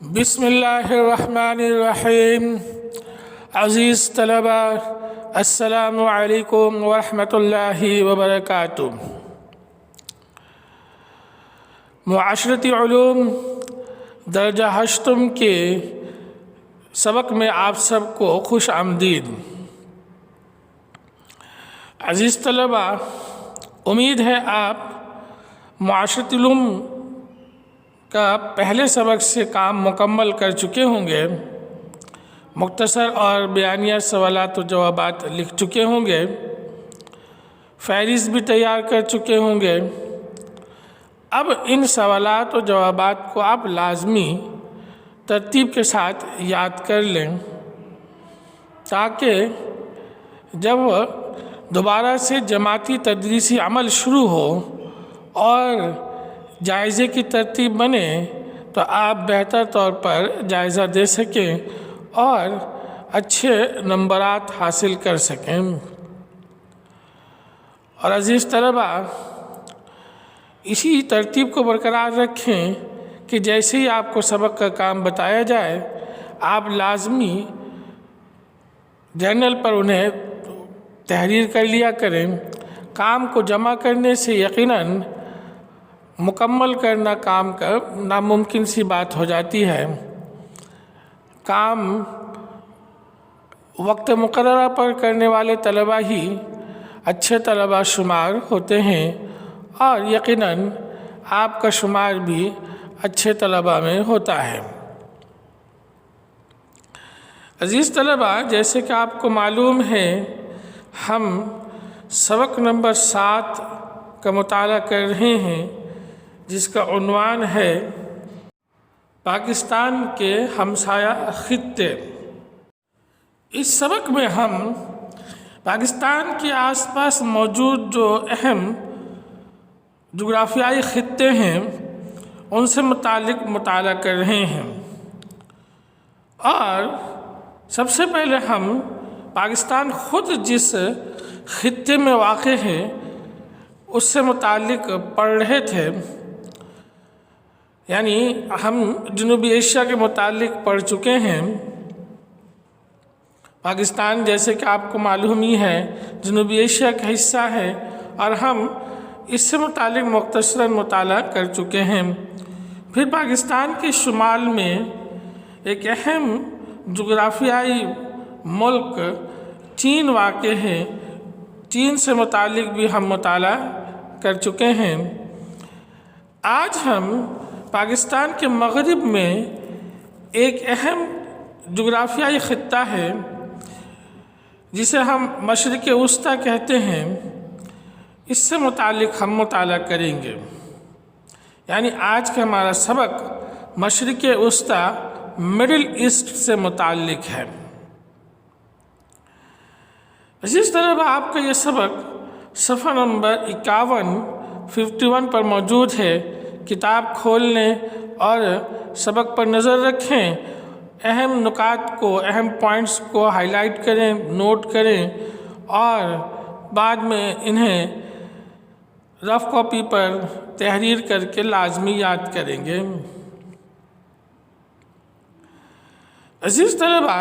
بسم اللہ الرحمن الرحیم۔ عزیز طلبہ، السلام علیکم ورحمۃ اللہ وبرکاتہ۔ معاشرتی علوم درجہ ہشتم کے سبق میں آپ سب کو خوش آمدید۔ عزیز طلبہ، امید ہے آپ معاشرتی علوم کا پہلے سبق سے کام مکمل کر چکے ہوں گے، مختصر اور بیانیہ سوالات و جوابات لکھ چکے ہوں گے، فہرست بھی تیار کر چکے ہوں گے۔ اب ان سوالات و جوابات کو آپ لازمی ترتیب کے ساتھ یاد کر لیں تاکہ جب دوبارہ سے جماعتی تدریسی عمل شروع ہو اور جائزے کی ترتیب بنے تو آپ بہتر طور پر جائزہ دے سکیں اور اچھے نمبرات حاصل کر سکیں۔ اور عزیز طلبہ، اسی ترتیب کو برقرار رکھیں کہ جیسے ہی آپ کو سبق کا کام بتایا جائے آپ لازمی جرنل پر انہیں تحریر کر لیا کریں۔ کام کو جمع کرنے سے یقیناً مکمل کرنا کام کا ناممکن سی بات ہو جاتی ہے۔ کام وقت مقررہ پر کرنے والے طلبہ ہی اچھے طلبہ شمار ہوتے ہیں اور یقیناً آپ کا شمار بھی اچھے طلبہ میں ہوتا ہے۔ عزیز طلبہ، جیسے کہ آپ کو معلوم ہے ہم سبق نمبر 7 کا مطالعہ کر رہے ہیں جس کا عنوان ہے پاکستان کے ہمسایہ خطے۔ اس سبق میں ہم پاکستان کے آس پاس موجود جو اہم جغرافیائی خطے ہیں ان سے متعلق مطالعہ کر رہے ہیں، اور سب سے پہلے ہم پاکستان خود جس خطے میں واقع ہے اس سے متعلق پڑھ رہے تھے، یعنی ہم جنوبی ایشیا کے متعلق پڑھ چکے ہیں۔ پاکستان جیسے کہ آپ کو معلوم ہی ہے جنوبی ایشیا کا حصہ ہے اور ہم اس سے متعلق مختصراً مطالعہ کر چکے ہیں۔ پھر پاکستان کے شمال میں ایک اہم جغرافیائی ملک چین واقع ہے، چین سے متعلق بھی ہم مطالعہ کر چکے ہیں۔ آج ہم پاکستان کے مغرب میں ایک اہم جغرافیائی خطہ ہے جسے ہم مشرق وسطیٰ کہتے ہیں، اس سے متعلق ہم مطالعہ کریں گے۔ یعنی آج کا ہمارا سبق مشرق وسطیٰ مڈل ایسٹ سے متعلق ہے۔ عزیز طلبہ، آپ کا یہ سبق صفحہ نمبر 51 پر موجود ہے۔ کتاب کھول لیں اور سبق پر نظر رکھیں، اہم نکات کو، اہم پوائنٹس کو ہائی لائٹ کریں، نوٹ کریں اور بعد میں انہیں رف کاپی پر تحریر کر کے لازمی یاد کریں گے۔ عزیز طلبہ،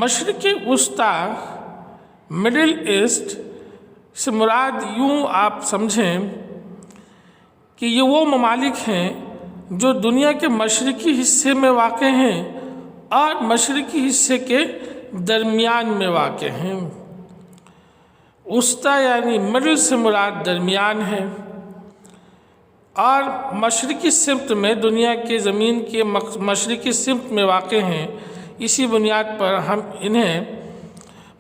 مشرق وسطیٰ مڈل ایسٹ سے مراد یوں آپ سمجھیں کہ یہ وہ ممالک ہیں جو دنیا کے مشرقی حصے میں واقع ہیں اور مشرقی حصے کے درمیان میں واقع ہیں۔ وسطیٰ یعنی مڈل سے مراد درمیان ہے، اور مشرقی سمت میں دنیا کے زمین کے مشرقی سمت میں واقع ہیں۔ اسی بنیاد پر ہم انہیں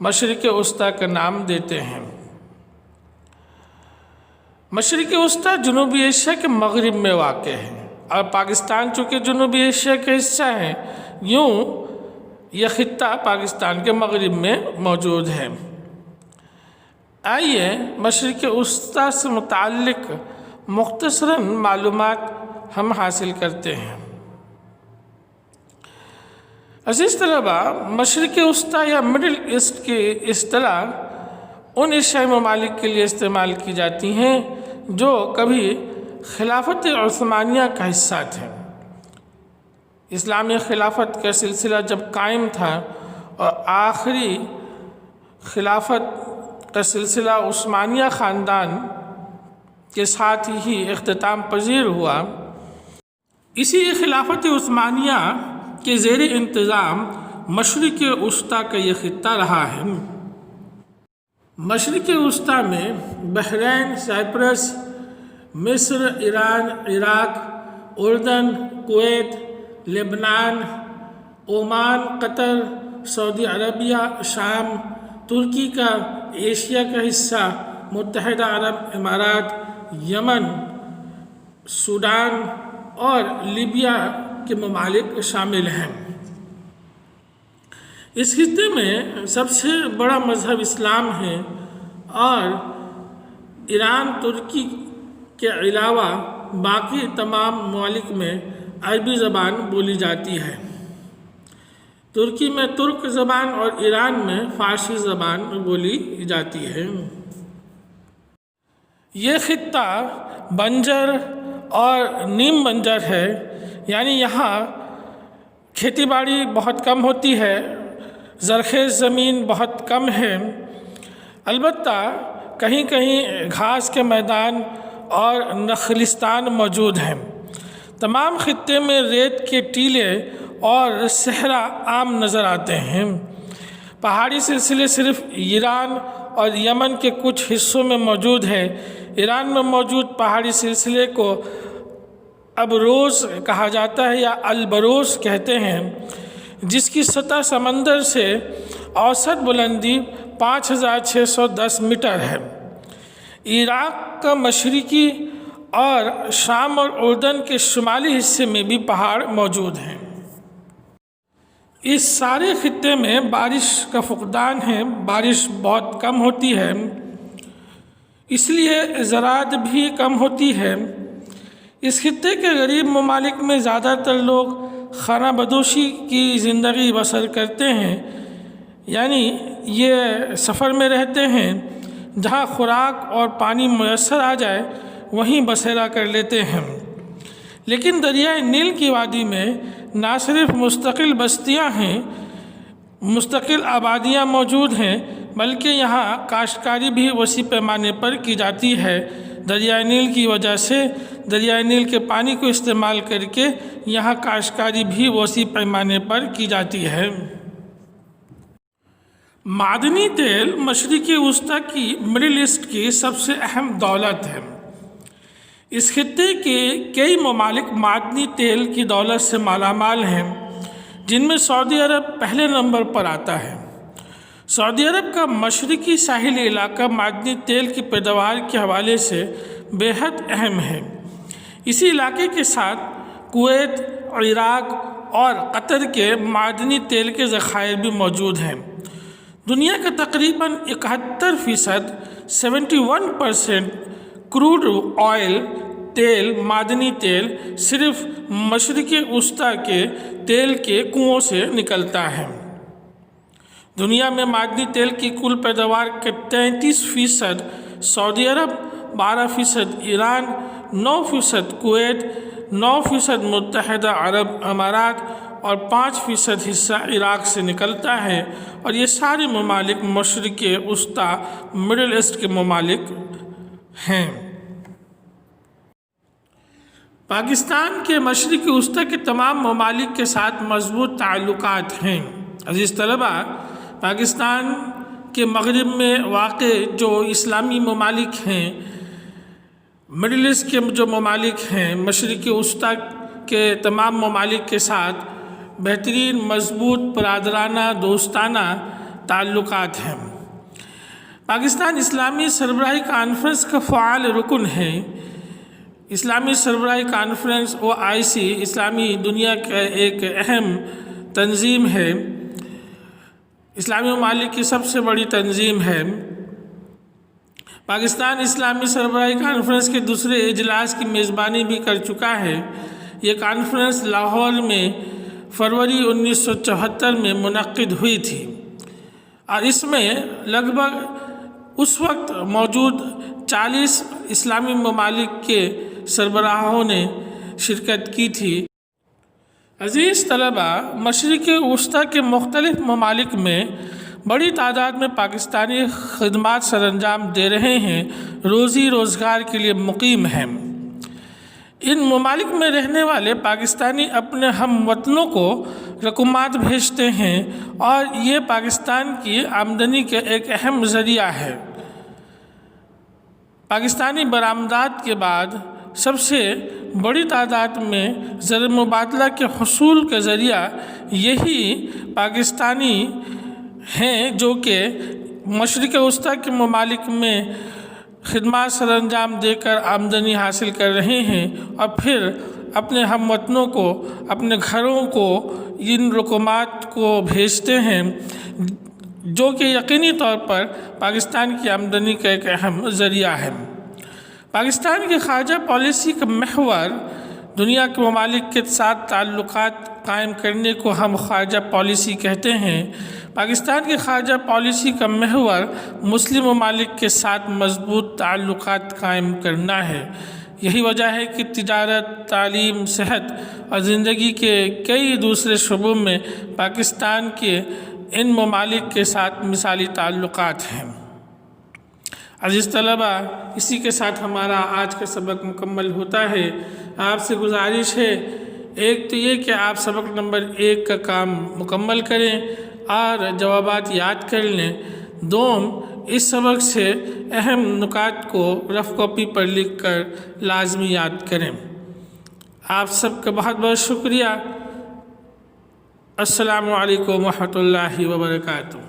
مشرق وسطیٰ کا نام دیتے ہیں۔ مشرق وسطیٰ جنوبی ایشیا کے مغرب میں واقع ہے اور پاکستان چونکہ جنوبی ایشیا کا حصہ ہے، یوں یہ خطہ پاکستان کے مغرب میں موجود ہے۔ آئیے مشرق وسطیٰ سے متعلق مختصراً معلومات ہم حاصل کرتے ہیں۔ عزیز طلبہ، مشرق وسطیٰ یا مڈل ایسٹ کی اصطلاح ان ایشیائی ممالک کے لیے استعمال کی جاتی ہیں جو کبھی خلافت عثمانیہ کا حصہ تھے، اسلامی خلافت کا سلسلہ جب قائم تھا اور آخری خلافت کا سلسلہ عثمانیہ خاندان کے ساتھ ہی اختتام پذیر ہوا، اسی خلافت عثمانیہ کے زیر انتظام مشرق وسطیٰ کا یہ خطہ رہا ہے۔ مشرق وسطیٰ میں بحرین، سائپرس، مصر، ایران، عراق، اردن، کویت، لبنان، عمان، قطر، سعودی عربیہ، شام، ترکی کا ایشیا کا حصہ، متحدہ عرب امارات، یمن، سوڈان اور لیبیا کے ممالک شامل ہیں۔ اس خطے میں سب سے بڑا مذہب اسلام ہے اور ایران، ترکی کے علاوہ باقی تمام ممالک میں عربی زبان بولی جاتی ہے۔ ترکی میں ترک زبان اور ایران میں فارسی زبان بولی جاتی ہے۔ یہ خطہ بنجر اور نیم بنجر ہے، یعنی یہاں کھیتی باڑی بہت کم ہوتی ہے، زرخیز زمین بہت کم ہے، البتہ کہیں کہیں گھاس کے میدان اور نخلستان موجود ہیں۔ تمام خطے میں ریت کے ٹیلے اور صحرا عام نظر آتے ہیں۔ پہاڑی سلسلے صرف ایران اور یمن کے کچھ حصوں میں موجود ہیں۔ ایران میں موجود پہاڑی سلسلے کو ابروز کہا جاتا ہے یا البروز کہتے ہیں، جس کی سطح سمندر سے اوسط بلندی 5610 میٹر ہے۔ عراق کا مشرقی اور شام اور اردن کے شمالی حصے میں بھی پہاڑ موجود ہیں۔ اس سارے خطے میں بارش کا فقدان ہے، بارش بہت کم ہوتی ہے، اس لیے زراعت بھی کم ہوتی ہے۔ اس خطے کے غریب ممالک میں زیادہ تر لوگ خانہ بدوشی کی زندگی بسر کرتے ہیں، یعنی یہ سفر میں رہتے ہیں، جہاں خوراک اور پانی میسر آ جائے وہیں بسیرا کر لیتے ہیں۔ لیکن دریائے نیل کی وادی میں نہ صرف مستقل بستیاں ہیں، مستقل آبادیاں موجود ہیں، بلکہ یہاں کاشتکاری بھی وسیع پیمانے پر کی جاتی ہے۔ دریائے نیل کی وجہ سے دریائے نیل کے پانی کو استعمال کر کے یہاں کاشتکاری بھی وسیع پیمانے پر کی جاتی ہے۔ معدنی تیل مشرقی وسطیٰ کی مڈل ایسٹ کی سب سے اہم دولت ہے۔ اس خطے کے کئی ممالک معدنی تیل کی دولت سے مالا مال ہیں، جن میں سعودی عرب پہلے نمبر پر آتا ہے۔ سعودی عرب کا مشرقی ساحلی علاقہ معدنی تیل کی پیداوار کے حوالے سے بے حد اہم ہے۔ اسی علاقے کے ساتھ کویت، عراق اور قطر کے معدنی تیل کے ذخائر بھی موجود ہیں۔ دنیا کا تقریباً 71% 71% کروڈ آئل تیل، معدنی تیل صرف مشرقی وسطیٰ کے تیل کے کنوؤں سے نکلتا ہے۔ دنیا میں معدنی تیل کی کل پیداوار کے 33% سعودی عرب، 12% ایران، 9% کویت، 9% متحدہ عرب امارات اور 5% حصہ عراق سے نکلتا ہے، اور یہ سارے ممالک مشرق وسطیٰ مڈل ایسٹ کے ممالک ہیں۔ پاکستان کے مشرق وسطیٰ کے تمام ممالک کے ساتھ مضبوط تعلقات ہیں۔ عزیز طلبہ، پاکستان کے مغرب میں واقع جو اسلامی ممالک ہیں، مڈل ایسٹ کے جو ممالک ہیں، مشرق وسطیٰ کے تمام ممالک کے ساتھ بہترین مضبوط برادرانہ دوستانہ تعلقات ہیں۔ پاکستان اسلامی سربراہی کانفرنس کا فعال رکن ہے۔ اسلامی سربراہی کانفرنس OIC اسلامی دنیا کا ایک اہم تنظیم ہے، اسلامی ممالک کی سب سے بڑی تنظیم ہے۔ پاکستان اسلامی سربراہی کانفرنس کے دوسرے اجلاس کی میزبانی بھی کر چکا ہے۔ یہ کانفرنس لاہور میں فروری 1974 میں منعقد ہوئی تھی، اور اس میں لگ بھگ اس وقت موجود 40 اسلامی ممالک کے سربراہوں نے شرکت کی تھی۔ عزیز طلبہ، مشرق وسطیٰ کے مختلف ممالک میں بڑی تعداد میں پاکستانی خدمات سر انجام دے رہے ہیں، روزی روزگار کے لیے مقیم ہیں۔ ان ممالک میں رہنے والے پاکستانی اپنے ہم وطنوں کو رقومات بھیجتے ہیں اور یہ پاکستان کی آمدنی کا ایک اہم ذریعہ ہے۔ پاکستانی برآمدات کے بعد سب سے بڑی تعداد میں زر مبادلہ کے حصول کا ذریعہ یہی پاکستانی ہیں جو کہ مشرق وسطیٰ کے ممالک میں خدمات سر انجام دے کر آمدنی حاصل کر رہے ہیں اور پھر اپنے ہم وطنوں کو، اپنے گھروں کو ان رقومات کو بھیجتے ہیں، جو کہ یقینی طور پر پاکستان کی آمدنی کا ایک اہم ذریعہ ہے۔ پاکستان کی خارجہ پالیسی کا محور دنیا کے ممالک کے ساتھ تعلقات قائم کرنے کو ہم خارجہ پالیسی کہتے ہیں۔ پاکستان کی خارجہ پالیسی کا محور مسلم ممالک کے ساتھ مضبوط تعلقات قائم کرنا ہے۔ یہی وجہ ہے کہ تجارت، تعلیم، صحت اور زندگی کے کئی دوسرے شعبوں میں پاکستان کے ان ممالک کے ساتھ مثالی تعلقات ہیں۔ عزیز طلبہ، اسی کے ساتھ ہمارا آج کا سبق مکمل ہوتا ہے۔ آپ سے گزارش ہے، ایک تو یہ کہ آپ سبق نمبر 1 کا کام مکمل کریں اور جوابات یاد کر لیں۔ دوم، اس سبق سے اہم نکات کو رف کاپی پر لکھ کر لازمی یاد کریں۔ آپ سب کا بہت بہت شکریہ۔ السلام علیکم ورحمۃ اللہ وبرکاتہ۔